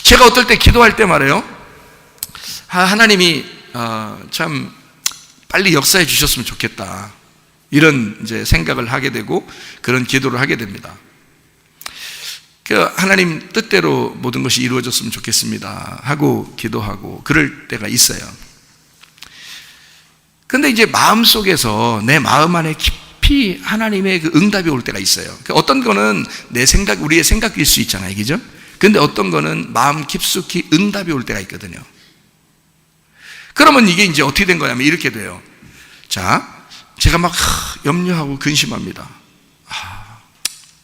제가 어떨 때 기도할 때 말이에요, 하나님이 참 빨리 역사해 주셨으면 좋겠다, 이런 이제 생각을 하게 되고 그런 기도를 하게 됩니다. 하나님 뜻대로 모든 것이 이루어졌으면 좋겠습니다 하고 기도하고 그럴 때가 있어요. 근데 이제 마음속에서 내 마음 안에 깊이 하나님의 그 응답이 올 때가 있어요. 어떤 거는 내 생각, 우리의 생각일 수 있잖아요, 그죠? 근데 어떤 거는 마음 깊숙이 응답이 올 때가 있거든요. 그러면 이게 이제 어떻게 된 거냐면 이렇게 돼요. 자, 제가 막 염려하고 근심합니다.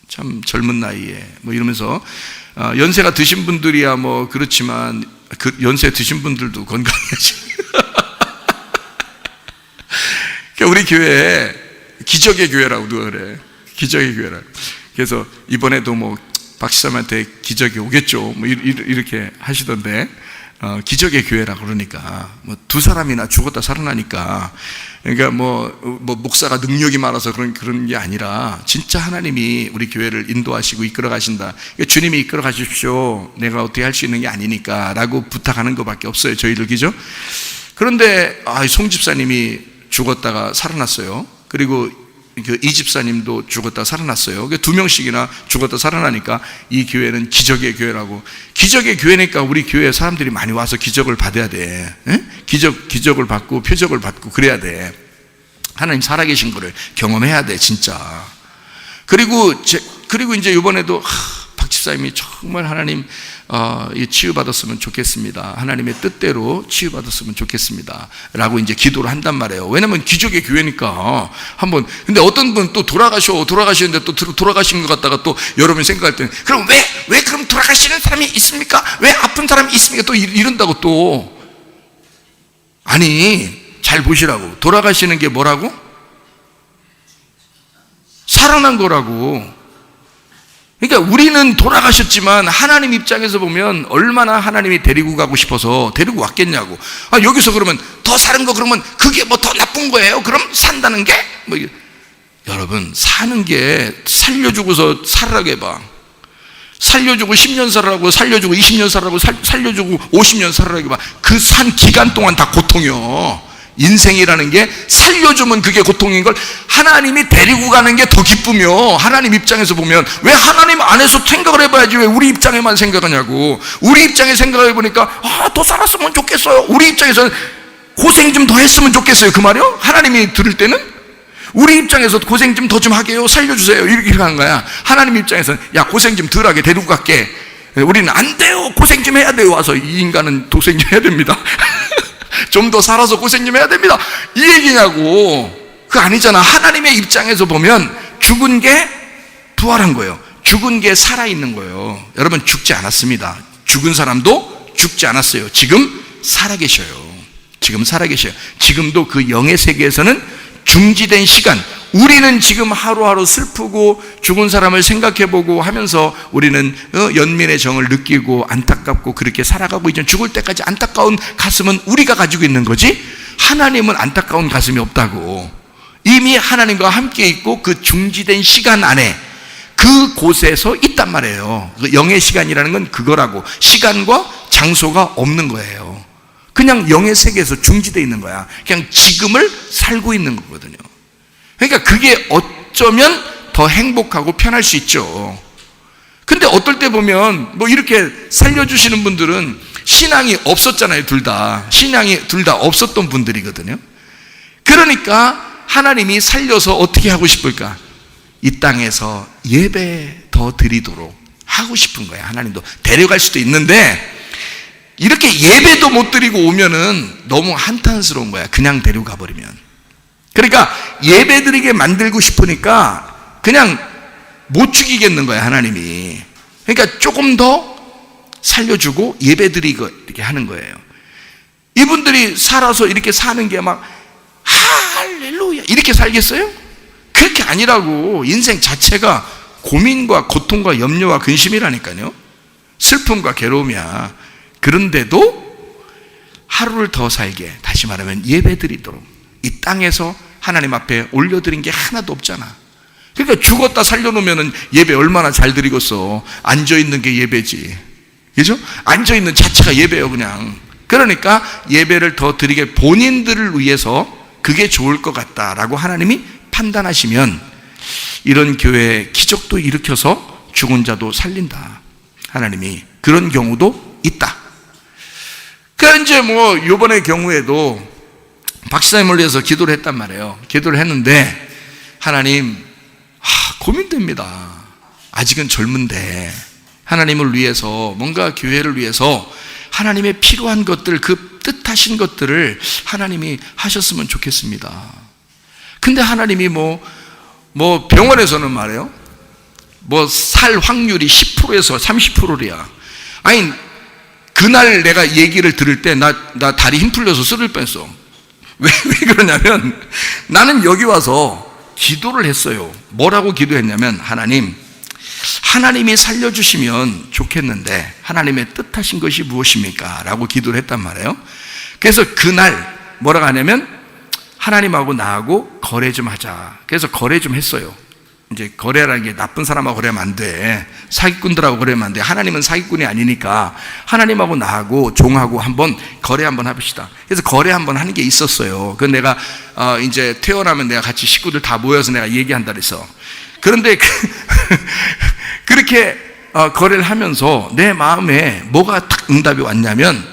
참 젊은 나이에 뭐 이러면서 연세가 드신 분들이야 뭐 그렇지만 그 연세 드신 분들도 건강해야지. 우리 교회에 기적의 교회라고 누가 그래, 기적의 교회라. 그래서 이번에도 뭐 박지사님한테 기적이 오겠죠 뭐 이렇게 하시던데, 기적의 교회라고 그러니까 뭐 두 사람이나 죽었다 살아나니까, 그러니까 뭐 목사가 능력이 많아서 그런 게 아니라 진짜 하나님이 우리 교회를 인도하시고 이끌어 가신다. 그러니까 주님이 이끌어 가십시오, 내가 어떻게 할 수 있는 게 아니니까 라고 부탁하는 것밖에 없어요, 저희들, 그죠? 그런데 송 집사님이 죽었다가 살아났어요. 그리고 이 집사님도 죽었다 살아났어요. 두 명씩이나 죽었다 살아나니까 이 교회는 기적의 교회라고. 기적의 교회니까 우리 교회 사람들이 많이 와서 기적을 받아야 돼. 기적을 받고 표적을 받고 그래야 돼. 하나님 살아계신 거를 경험해야 돼, 진짜. 그리고 이제 이번에도 박 집사님이 정말 하나님 치유받았으면 좋겠습니다, 하나님의 뜻대로 치유받았으면 좋겠습니다 라고 이제 기도를 한단 말이에요. 왜냐면 기적의 교회니까 한번. 근데 어떤 분 또 돌아가시는데 또 돌아가신 것 같다가 또 여러분이 생각할 때는 그럼 왜 그럼 돌아가시는 사람이 있습니까? 왜 아픈 사람이 있습니까? 또 이런다고 또. 아니, 잘 보시라고. 돌아가시는 게 뭐라고? 살아난 거라고. 그러니까 우리는 돌아가셨지만 하나님 입장에서 보면 얼마나 하나님이 데리고 가고 싶어서 데리고 왔겠냐고. 여기서 그러면 더 사는 거, 그러면 그게 뭐 더 나쁜 거예요? 그럼 산다는 게? 여러분, 사는 게 살려주고서 살으라고 해봐. 살려주고 10년 살으라고, 살려주고 20년 살으라고, 살려주고 50년 살으라고 해봐. 그 산 기간 동안 다 고통이요. 인생이라는 게 살려주면 그게 고통인 걸 하나님이 데리고 가는 게 더 기쁘며, 하나님 입장에서 보면 왜 하나님 안에서 생각을 해봐야지 왜 우리 입장에만 생각하냐고. 우리 입장에 생각해보니까 더 살았으면 좋겠어요. 우리 입장에서는 고생 좀 더 했으면 좋겠어요, 그 말이요? 하나님이 들을 때는 우리 입장에서 고생 좀 더 좀 하게요, 살려주세요, 이렇게 하는 거야. 하나님 입장에서는 야, 고생 좀 덜 하게 데리고 갈게. 우리는 안 돼요, 고생 좀 해야 돼요. 와서 이 인간은 고생 좀 해야 됩니다. 좀 더 살아서 고생 좀 해야 됩니다, 이 얘기냐고. 그거 아니잖아. 하나님의 입장에서 보면 죽은 게 부활한 거예요. 죽은 게 살아있는 거예요. 여러분, 죽지 않았습니다. 죽은 사람도 죽지 않았어요. 지금 살아계셔요. 지금 살아계셔요. 지금도 그 영의 세계에서는 중지된 시간, 우리는 지금 하루하루 슬프고 죽은 사람을 생각해보고 하면서 우리는 연민의 정을 느끼고 안타깝고 그렇게 살아가고 있죠. 죽을 때까지 안타까운 가슴은 우리가 가지고 있는 거지, 하나님은 안타까운 가슴이 없다고. 이미 하나님과 함께 있고 그 중지된 시간 안에 그 곳에서 있단 말이에요. 영의 시간이라는 건 그거라고. 시간과 장소가 없는 거예요. 그냥 영의 세계에서 중지되어 있는 거야. 그냥 지금을 살고 있는 거거든요. 그러니까 그게 어쩌면 더 행복하고 편할 수 있죠. 근데 어떨 때 보면 뭐 이렇게 살려주시는 분들은 신앙이 없었잖아요. 신앙이 둘 다 없었던 분들이거든요. 그러니까 하나님이 살려서 어떻게 하고 싶을까? 이 땅에서 예배 더 드리도록 하고 싶은 거예요. 하나님도 데려갈 수도 있는데 이렇게 예배도 못 드리고 오면은 너무 한탄스러운 거야, 그냥 데려가 버리면. 그러니까 예배 드리게 만들고 싶으니까 그냥 못 죽이겠는 거야, 하나님이. 그러니까 조금 더 살려주고 예배 드리고 이렇게 하는 거예요. 이분들이 살아서 이렇게 사는 게 막 할렐루야 이렇게 살겠어요? 그렇게 아니라고. 인생 자체가 고민과 고통과 염려와 근심이라니까요. 슬픔과 괴로움이야. 그런데도 하루를 더 살게, 다시 말하면 예배 드리도록 이 땅에서 하나님 앞에 올려드린 게 하나도 없잖아. 그러니까 죽었다 살려놓으면 예배 얼마나 잘 드리겠어. 앉아있는 게 예배지. 그죠? 앉아있는 자체가 예배예요, 그냥. 그러니까 예배를 더 드리게 본인들을 위해서 그게 좋을 것 같다라고 하나님이 판단하시면 이런 교회에 기적도 일으켜서 죽은 자도 살린다. 하나님이 그런 경우도 있다. 그러니까 이제 뭐 이번의 경우에도 박사님을 위해서 기도를 했단 말이에요. 기도를 했는데 하나님, 고민됩니다. 아직은 젊은데 하나님을 위해서, 뭔가 교회를 위해서 하나님의 필요한 것들, 그 뜻하신 것들을 하나님이 하셨으면 좋겠습니다. 근데 하나님이 뭐 병원에서는 말이에요, 뭐 살 확률이 10%에서 30%래야. 아니, 그날 내가 얘기를 들을 때 나 다리 힘 풀려서 쓰러질 뻔했어. 왜 그러냐면 나는 여기 와서 기도를 했어요. 뭐라고 기도했냐면, 하나님이 살려주시면 좋겠는데 하나님의 뜻하신 것이 무엇입니까? 라고 기도를 했단 말이에요. 그래서 그날 뭐라고 하냐면, 하나님하고 나하고 거래 좀 하자. 그래서 거래 좀 했어요. 이제 거래라는 게 나쁜 사람하고 거래하면 안 돼. 사기꾼들하고 거래하면 안 돼. 하나님은 사기꾼이 아니니까 하나님하고 나하고 종하고 한번 거래 한번 해봅시다. 그래서 거래 한번 하는 게 있었어요. 그 내가 이제 퇴원하면 내가 같이 식구들 다 모여서 내가 얘기한다 그래서. 그런데 그렇게 거래를 하면서 내 마음에 뭐가 딱 응답이 왔냐면,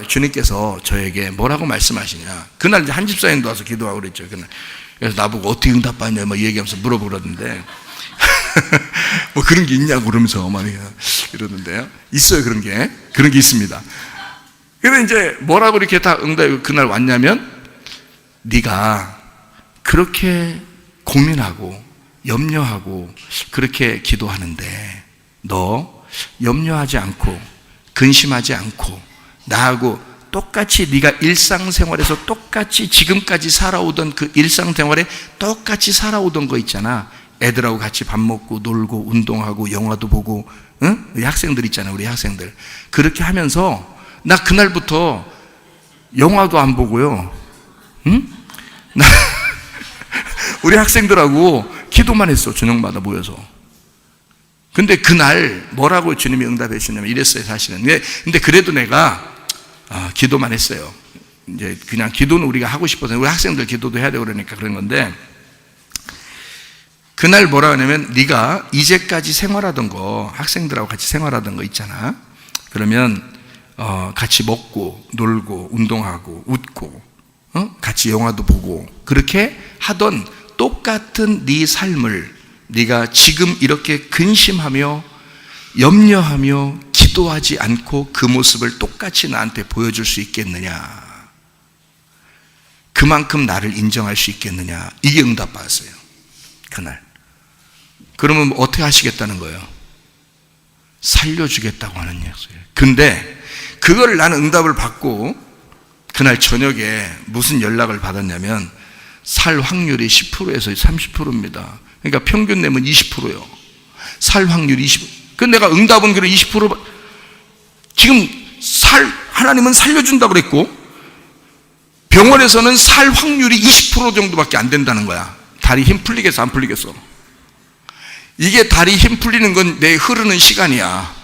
주님께서 저에게 뭐라고 말씀하시냐. 그날 이제 한 집사님도 와서 기도하고 그랬죠. 그래서 나보고 어떻게 응답받냐 막 얘기하면서 물어보는데 뭐 그런 게 있냐고 그러면서 막 이러는데요. 있어요, 그런 게 있습니다. 그래서 이제 뭐라고 이렇게 다 응답이 그날 왔냐면, 네가 그렇게 고민하고 염려하고 그렇게 기도하는데 너 염려하지 않고 근심하지 않고 나하고 똑같이 네가 일상생활에서 똑같이 지금까지 살아오던 그 일상생활에 똑같이 살아오던 거 있잖아. 애들하고 같이 밥 먹고 놀고 운동하고 영화도 보고, 응? 우리 학생들 있잖아, 우리 학생들. 그렇게 하면서 나 그날부터 영화도 안 보고요, 응? 우리 학생들하고 기도만 했어, 저녁마다 모여서. 근데 그날 뭐라고 주님이 응답해 주셨냐면 이랬어요, 사실은. 근데 그래도 내가 기도만 했어요. 이제 그냥 기도는 우리가 하고 싶어서, 우리 학생들 기도도 해야 되고 그러니까 그런 건데, 그날 뭐라 하냐면, 네가 이제까지 생활하던 거, 학생들하고 같이 생활하던 거 있잖아. 그러면 같이 먹고 놀고 운동하고 웃고 같이 영화도 보고 그렇게 하던 똑같은 네 삶을 네가 지금 이렇게 근심하며 염려하며 기도하지 않고 그 모습을 똑같이 나한테 보여줄 수 있겠느냐? 그만큼 나를 인정할 수 있겠느냐? 이게 응답받았어요, 그날. 그러면 어떻게 하시겠다는 거예요? 살려주겠다고 하는 약속이에요. 근데 그거를 나는 응답을 받고 그날 저녁에 무슨 연락을 받았냐면, 살 확률이 10%에서 30%입니다. 그러니까 평균 내면 20%예요. 살 확률이 20%. 그 내가 응답은 그래 20%. 지금 하나님은 살려준다고 그랬고, 병원에서는 살 확률이 20% 정도밖에 안 된다는 거야. 다리 힘 풀리겠어, 안 풀리겠어? 이게 다리 힘 풀리는 건 내 흐르는 시간이야.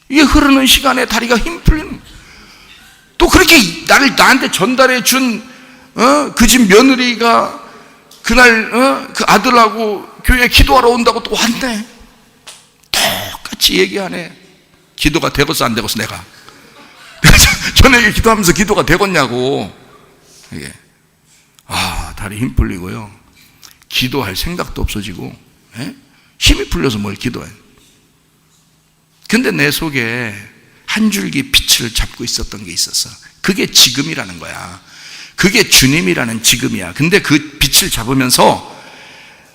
이게 흐르는 시간에 다리가 힘 풀리는. 또 그렇게 나한테 전달해 준 그 집 며느리가 그날 그 아들하고 교회에 기도하러 온다고 또 왔네. 똑같이 얘기하네. 기도가 되겠어 안 되겠어 내가. 저녁에 기도하면서 기도가 되겠냐고. 이게 다리 힘 풀리고요, 기도할 생각도 없어지고, 힘이 풀려서 뭘 기도해. 근데 내 속에 한 줄기 빛을 잡고 있었던 게 있었어. 그게 지금이라는 거야. 그게 주님이라는 지금이야. 근데 그 빛을 잡으면서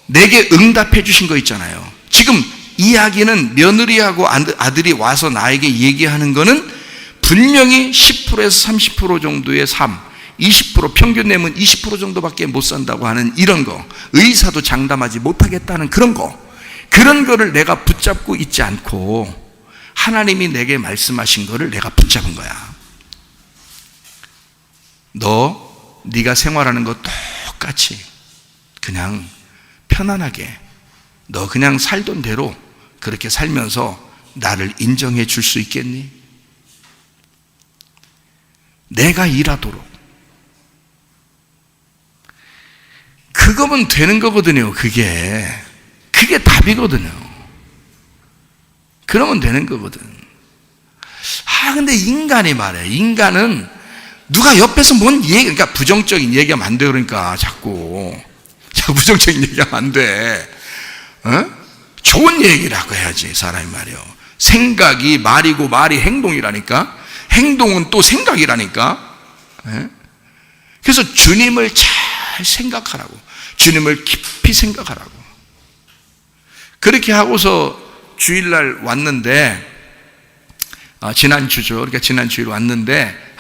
내게 응답해 주신 거 있잖아요. 지금 이야기는 며느리하고 아들이 와서 나에게 얘기하는 거는 분명히 10%에서 30% 정도의 삶, 20% 평균 내면 20% 정도밖에 못 산다고 하는 이런 거, 의사도 장담하지 못하겠다는 그런 거를 내가 붙잡고 있지 않고 하나님이 내게 말씀하신 거를 내가 붙잡은 거야. 네가 생활하는 거 똑같이 그냥 편안하게 너 그냥 살던 대로 그렇게 살면서 나를 인정해 줄 수 있겠니? 내가 일하도록. 그거면 되는 거거든요. 그게 답이거든요. 그러면 되는 거거든. 근데 인간이 말해. 인간은 누가 옆에서 뭔 얘기, 그러니까 부정적인 얘기하면 안 돼. 그러니까 자꾸 부정적인 얘기하면 안 돼. 좋은 얘기라고 해야지, 사람이 말이요. 생각이 말이고 말이 행동이라니까. 행동은 또 생각이라니까. 그래서 주님을 잘 생각하라고. 주님을 깊이 생각하라고. 그렇게 하고서 주일날 왔는데, 지난주죠. 그러니까 지난 주일 왔는데,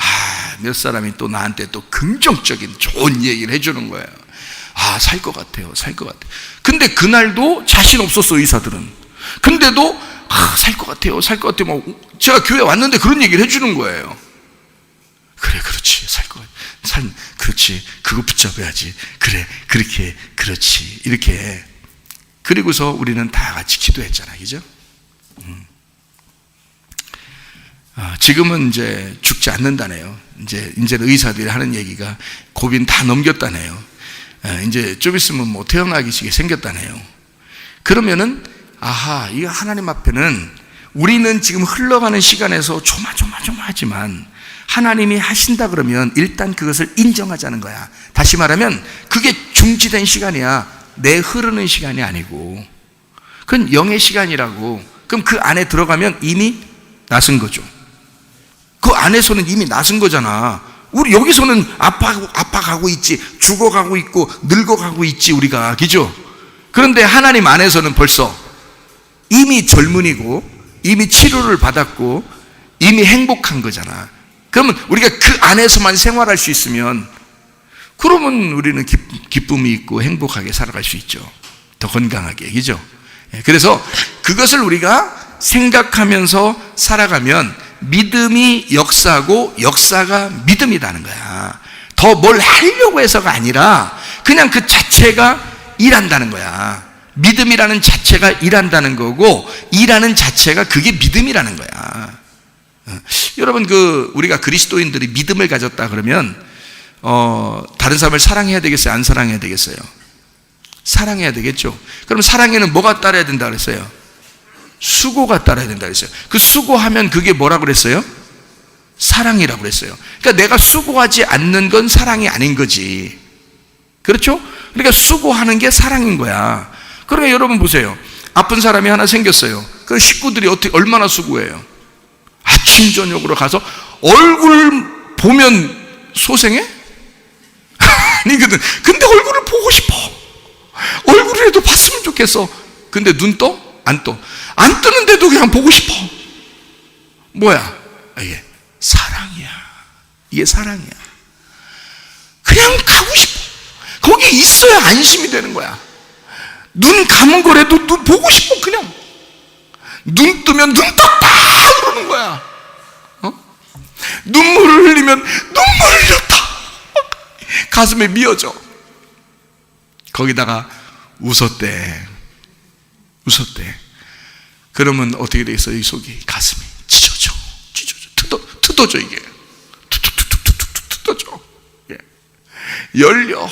몇 사람이 또 나한테 또 긍정적인 좋은 얘기를 해주는 거예요. 살 것 같아요. 살 것 같아요. 근데 그날도 자신 없었어, 의사들은. 근데도, 살 것 같아요. 살 것 같아요. 제가 교회 왔는데 그런 얘기를 해주는 거예요. 그래, 그렇지. 살 것 같아. 그렇지. 그거 붙잡아야지. 그래, 그렇게, 그렇지. 이렇게. 그리고서 우리는 다 같이 기도했잖아. 그죠? 지금은 이제 죽지 않는다네요. 이제는 의사들이 하는 얘기가 고비는 다 넘겼다네요. 이제 좀 있으면 뭐 태어나기식이 생겼다네요. 그러면은, 이거 하나님 앞에는 우리는 지금 흘러가는 시간에서 조마조마하지만 하나님이 하신다 그러면 일단 그것을 인정하자는 거야. 다시 말하면 그게 중지된 시간이야. 내 흐르는 시간이 아니고. 그건 영의 시간이라고. 그럼 그 안에 들어가면 이미 나선 거죠. 그 안에서는 이미 나선 거잖아. 우리 여기서는 아파가고 있지. 죽어가고 있고 늙어가고 있지, 우리가. 그죠? 그런데 하나님 안에서는 벌써 이미 젊은이고 이미 치료를 받았고 이미 행복한 거잖아. 그러면 우리가 그 안에서만 생활할 수 있으면, 그러면 우리는 기쁨이 있고 행복하게 살아갈 수 있죠. 더 건강하게. 그죠? 그래서 그것을 우리가 생각하면서 살아가면 믿음이 역사고 역사가 믿음이라는 거야. 더 뭘 하려고 해서가 아니라 그냥 그 자체가 일한다는 거야. 믿음이라는 자체가 일한다는 거고, 일하는 자체가 그게 믿음이라는 거야. 여러분, 우리가 그리스도인들이 믿음을 가졌다 그러면 다른 사람을 사랑해야 되겠어요? 안 사랑해야 되겠어요? 사랑해야 되겠죠. 그럼 사랑에는 뭐가 따라야 된다 그랬어요? 수고가 따라야 된다 그랬어요. 그 수고하면 그게 뭐라고 그랬어요? 사랑이라고 그랬어요. 그러니까 내가 수고하지 않는 건 사랑이 아닌 거지. 그렇죠? 그러니까 수고하는 게 사랑인 거야. 그러니까 여러분 보세요. 아픈 사람이 하나 생겼어요. 그 식구들이 얼마나 수고해요. 아침 저녁으로 가서 얼굴 보면 소생해? 아니거든. 근데 얼굴을 보고 싶어. 얼굴이라도 봤으면 좋겠어. 근데 눈 떠? 안 떠. 안 뜨는데도 그냥 보고 싶어. 뭐야? 이게 사랑이야. 이게 사랑이야. 그냥 가고 싶어. 거기 있어야 안심이 되는 거야. 눈 감은 거라도 눈 보고 싶어. 그냥 눈 뜨면 눈 떴다 그러는 거야. 눈물을 흘리면 눈물을 흘렸다. 가슴에 미어져. 거기다가 웃었대. 그러면 어떻게 되겠어요? 이 속이, 가슴이 찢어져. 뜯어져. 이게 뜯어져. 열려.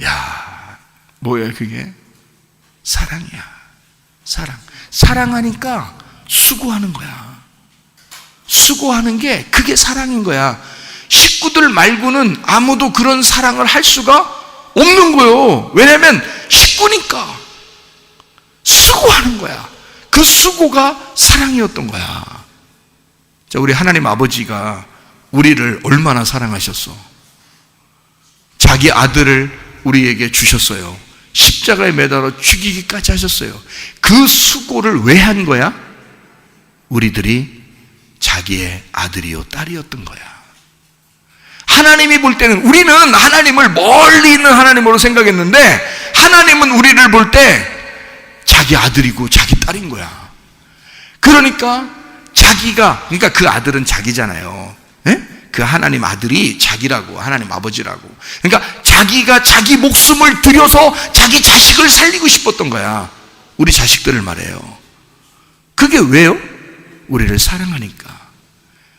야, 뭐야 그게? 사랑이야. 사랑하니까 수고하는 거야. 수고하는 게 그게 사랑인 거야. 식구들 말고는 아무도 그런 사랑을 할 수가 없는 거예요. 왜냐하면 식구니까 수고하는 거야. 그 수고가 사랑이었던 거야. 자, 우리 하나님 아버지가 우리를 얼마나 사랑하셨어. 자기 아들을 우리에게 주셨어요. 십자가에 매달아 죽이기까지 하셨어요. 그 수고를 왜 한 거야? 우리들이 자기의 아들이요 딸이었던 거야. 하나님이 볼 때는, 우리는 하나님을 멀리 있는 하나님으로 생각했는데 하나님은 우리를 볼 때 자기 아들이고 자기 딸인 거야. 그러니까 그러니까 그 아들은 자기잖아요. 그 하나님 아들이 자기라고, 하나님 아버지라고. 그러니까 자기가 자기 목숨을 들여서 자기 자식을 살리고 싶었던 거야. 우리 자식들을 말해요. 그게 왜요? 우리를 사랑하니까.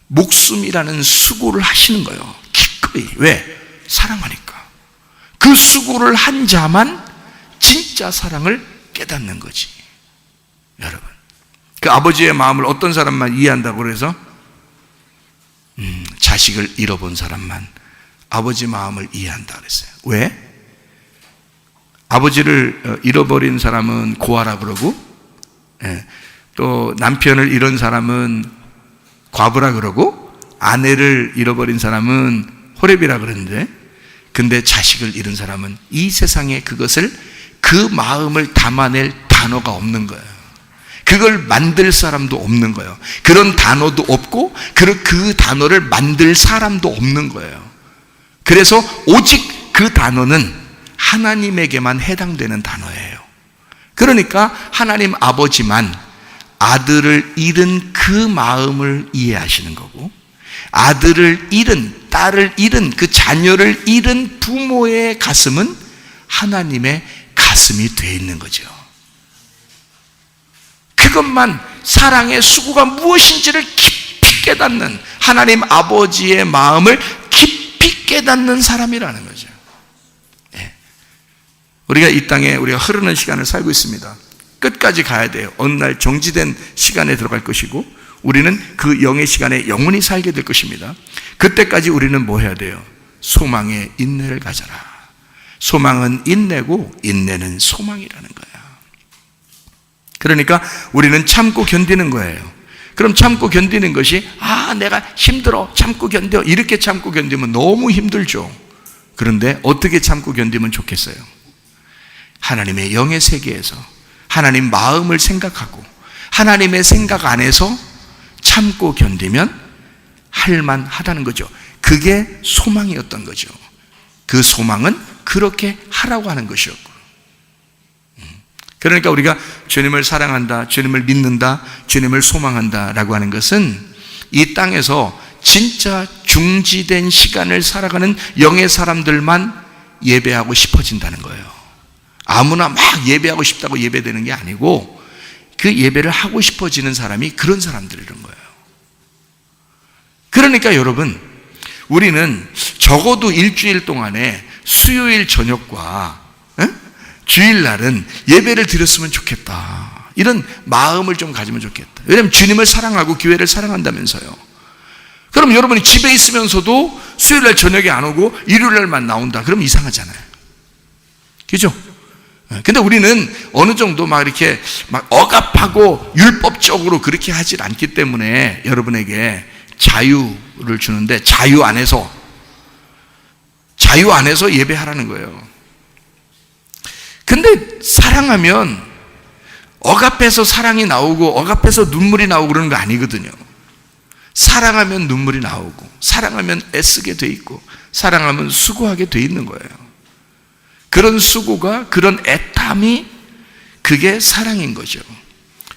목숨이라는 수고를 하시는 거예요. 기꺼이. 왜? 사랑하니까. 그 수고를 한 자만 진짜 사랑을 깨닫는 거지. 여러분, 그 아버지의 마음을 어떤 사람만 이해한다고 그래서 자식을 잃어본 사람만 아버지 마음을 이해한다 그랬어요. 왜? 아버지를 잃어버린 사람은 고아라 그러고, 또 남편을 잃은 사람은 과부라 그러고, 아내를 잃어버린 사람은 호렙이라 그러는데, 근데 자식을 잃은 사람은 이 세상에 그것을, 그 마음을 담아낼 단어가 없는 거예요. 그걸 만들 사람도 없는 거예요. 그런 단어도 없고 그 단어를 만들 사람도 없는 거예요. 그래서 오직 그 단어는 하나님에게만 해당되는 단어예요. 그러니까 하나님 아버지만 아들을 잃은 그 마음을 이해하시는 거고, 아들을 잃은, 딸을 잃은, 그 자녀를 잃은 부모의 가슴은 하나님의 가슴이 되어 있는 거죠. 그것만, 사랑의 수고가 무엇인지를 깊이 깨닫는, 하나님 아버지의 마음을 깊이 깨닫는 사람이라는 거죠. 우리가 이 땅에 우리가 흐르는 시간을 살고 있습니다. 끝까지 가야 돼요. 어느 날 정지된 시간에 들어갈 것이고, 우리는 그 영의 시간에 영원히 살게 될 것입니다. 그때까지 우리는 뭐 해야 돼요? 소망의 인내를 가져라. 소망은 인내고 인내는 소망이라는 거야. 그러니까 우리는 참고 견디는 거예요. 그럼 참고 견디는 것이, 내가 힘들어, 참고 견뎌, 이렇게 참고 견디면 너무 힘들죠. 그런데 어떻게 참고 견디면 좋겠어요? 하나님의 영의 세계에서 하나님 마음을 생각하고 하나님의 생각 안에서 참고 견디면 할만하다는 거죠. 그게 소망이었던 거죠. 그 소망은 그렇게 하라고 하는 것이었고, 그러니까 우리가 주님을 사랑한다, 주님을 믿는다, 주님을 소망한다 라고 하는 것은 이 땅에서 진짜 중지된 시간을 살아가는 영의 사람들만 예배하고 싶어진다는 거예요. 아무나 막 예배하고 싶다고 예배되는 게 아니고, 그 예배를 하고 싶어지는 사람이 그런 사람들이란 거예요. 그러니까 여러분, 우리는 적어도 일주일 동안에 수요일 저녁과 주일날은 예배를 드렸으면 좋겠다, 이런 마음을 좀 가지면 좋겠다. 왜냐하면 주님을 사랑하고 교회를 사랑한다면서요. 그럼 여러분이 집에 있으면서도 수요일날 저녁에 안 오고 일요일날만 나온다, 그럼 이상하잖아요. 그죠? 근데 우리는 어느 정도 막 이렇게 막 억압하고 율법적으로 그렇게 하질 않기 때문에 여러분에게 자유를 주는데, 자유 안에서 예배하라는 거예요. 근데 사랑하면 억압해서 사랑이 나오고 억압해서 눈물이 나오고 그러는 거 아니거든요. 사랑하면 눈물이 나오고, 사랑하면 애쓰게 돼 있고, 사랑하면 수고하게 돼 있는 거예요. 그런 수고가, 그런 애탐이, 그게 사랑인 거죠.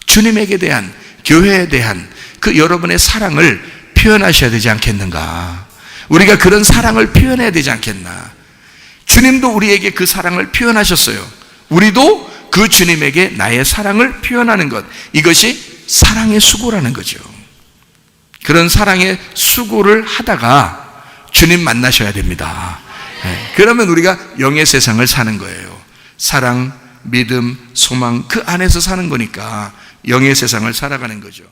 주님에게 대한, 교회에 대한 그 여러분의 사랑을 표현하셔야 되지 않겠는가? 우리가 그런 사랑을 표현해야 되지 않겠나? 주님도 우리에게 그 사랑을 표현하셨어요. 우리도 그 주님에게 나의 사랑을 표현하는 것, 이것이 사랑의 수고라는 거죠. 그런 사랑의 수고를 하다가 주님 만나셔야 됩니다. 그러면 우리가 영의 세상을 사는 거예요. 사랑, 믿음, 소망, 그 안에서 사는 거니까 영의 세상을 살아가는 거죠.